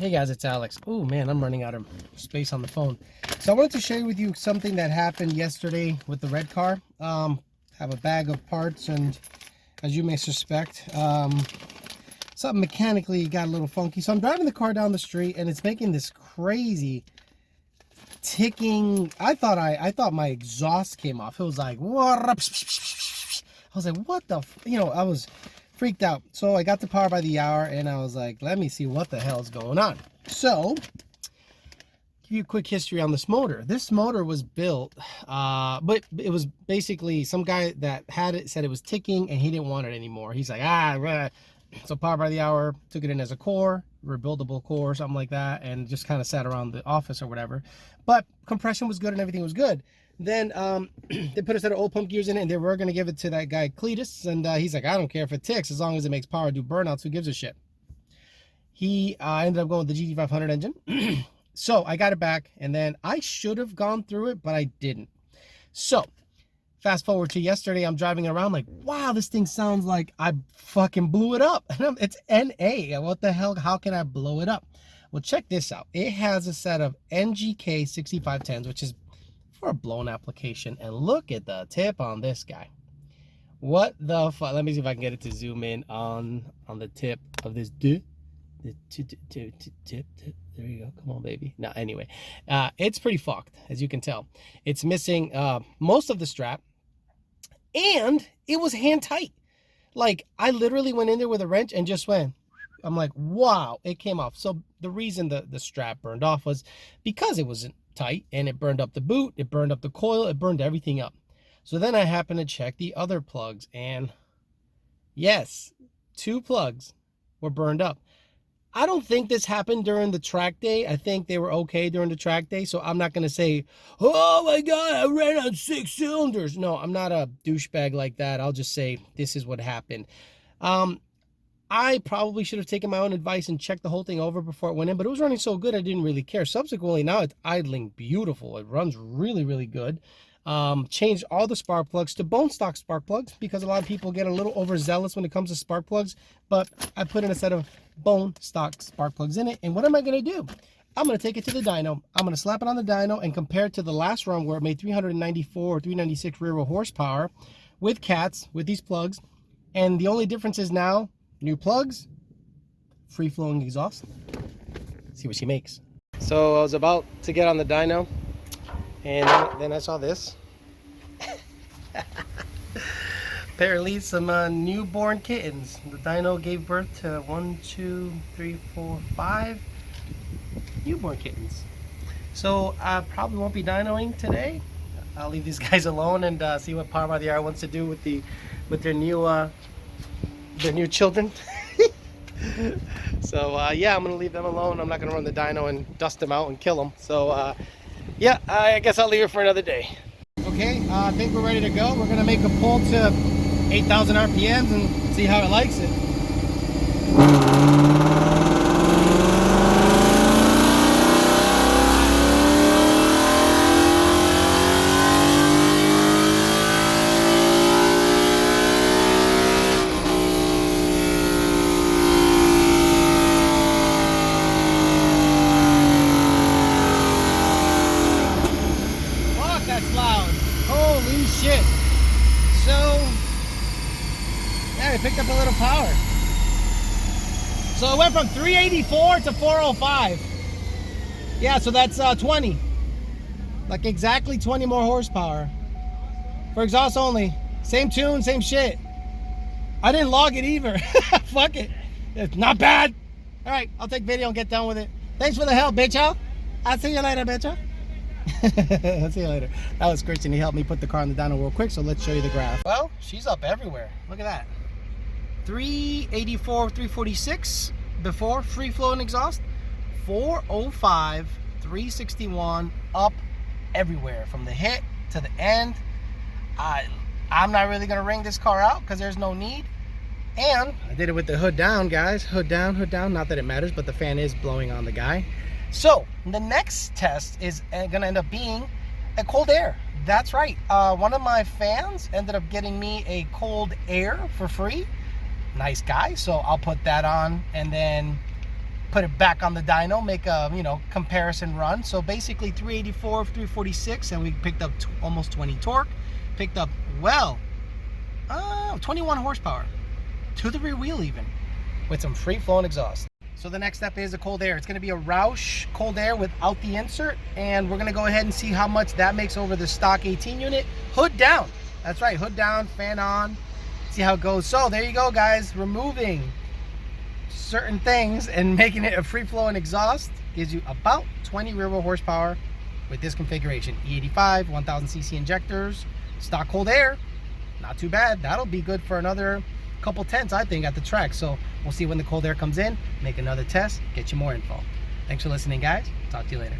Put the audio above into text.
Hey guys, it's Alex. Oh man, I'm running out of space on the phone. So I wanted to share with you something that happened yesterday with the red car. Have a bag of parts, and as you may suspect, something mechanically got a little funky. So I'm driving the car down the street and it's making this crazy ticking. I thought my exhaust came off. It was like, what? I was like, what the, I was freaked out. So I got the power by the hour and I was like, let me see what the hell's going on. So give you a quick history on this motor. This motor was built, but it was basically some guy that had it said it was ticking and he didn't want it anymore. He's like, so power by the hour, took it in as a core, rebuildable core, something like that, and just kind of sat around the office or whatever. But compression was good and everything was good. Then they put a set of old pump gears in it, and they were going to give it to that guy Cletus, and he's like, I don't care if it ticks as long as it makes power, do burnouts, who gives a shit. He ended up going with the GT500 engine. So I got it back, and then I should have gone through it, but I didn't. So fast forward to yesterday, I'm driving around like, wow, this thing sounds like I fucking blew it up. It's NA. What the hell? How can I blow it up? Well, check this out. It has a set of NGK 6510s, which is for a blown application, and look at the tip on this guy. What the fuck? Let me see if I can get it to zoom in on the tip of this tip. There you go. Come on, baby. No, anyway, it's pretty fucked, as you can tell. It's missing most of the strap, and it was hand tight. Like, I literally went in there with a wrench and just went. I'm like, wow, it came off. So the reason the strap burned off was because it wasn't tight, and it burned up the boot, it burned up the coil, it burned everything up. So then I happened to check the other plugs, and yes, 2 plugs were burned up. I don't think this happened during the track day. I think they were okay during the track day, so I'm not going to say, oh my god, I ran on 6 cylinders. No, I'm not a douchebag like that. I'll just say this is what happened. I probably should have taken my own advice and checked the whole thing over before it went in, but it was running so good I didn't really care. Subsequently, now it's idling beautiful. It runs really, really good. Changed all the spark plugs to bone stock spark plugs because a lot of people get a little overzealous when it comes to spark plugs, but I put in a set of bone stock spark plugs in it. And what am I going to do? I'm going to take it to the dyno. I'm going to slap it on the dyno and compare it to the last run where it made 394 or 396 rear wheel horsepower with cats, with these plugs. And the only difference is now new plugs, free flowing exhaust. See what she makes. So I was about to get on the dyno, and then I saw this. Apparently some newborn kittens. The dyno gave birth to 1, 2, 3, 4, 5 newborn kittens. So I probably won't be dynoing today. I'll leave these guys alone and see what Power by the Hour wants to do with their new children. So yeah, I'm gonna leave them alone. I'm not gonna run the dyno and dust them out and kill them. So yeah, I guess I'll leave it for another day. Okay, I think we're ready to go. We're gonna make a pull to 8,000 RPMs and see how it likes it. That's loud. Holy shit. So yeah, we picked up a little power. So it went from 384 to 405. Yeah, so that's 20. Like exactly 20 more horsepower. For exhaust only. Same tune, same shit. I didn't log it either. Fuck it. It's not bad. Alright, I'll take video and get done with it. Thanks for the help, bitch. I'll see you later, bitch. I'll see you later. That was Christian. He helped me put the car on the dyno real quick, so let's show you the graph. Well, she's up everywhere. Look at that. 384, 346 before free flow and exhaust. 405, 361 up everywhere from the hit to the end. I'm not really gonna ring this car out because there's no need. And I did it with the hood down, guys. Hood down, hood down. Not that it matters, but the fan is blowing on the guy. So the next test is gonna end up being a cold air. That's right. One of my fans ended up getting me a cold air for free. Nice guy. So I'll put that on, and then put it back on the dyno, make a, you know, comparison run. So basically 384, 346, and we picked up almost 20 torque. Picked up, well, 21 horsepower to the rear wheel even, with some free flowing exhaust. So the next step is a cold air. It's going to be a Roush cold air without the insert, and we're going to go ahead and see how much that makes over the stock 18 unit. Hood down. That's right, hood down, fan on. See how it goes. So there you go, guys. Removing certain things and making it a free flowing exhaust gives you about 20 rear wheel horsepower with this configuration. E85, 1000cc injectors, stock cold air. Not too bad. That'll be good for another couple tenths, I think, at the track. So we'll see when the cold air comes in, make another test, get you more info. Thanks for listening, guys. Talk to you later.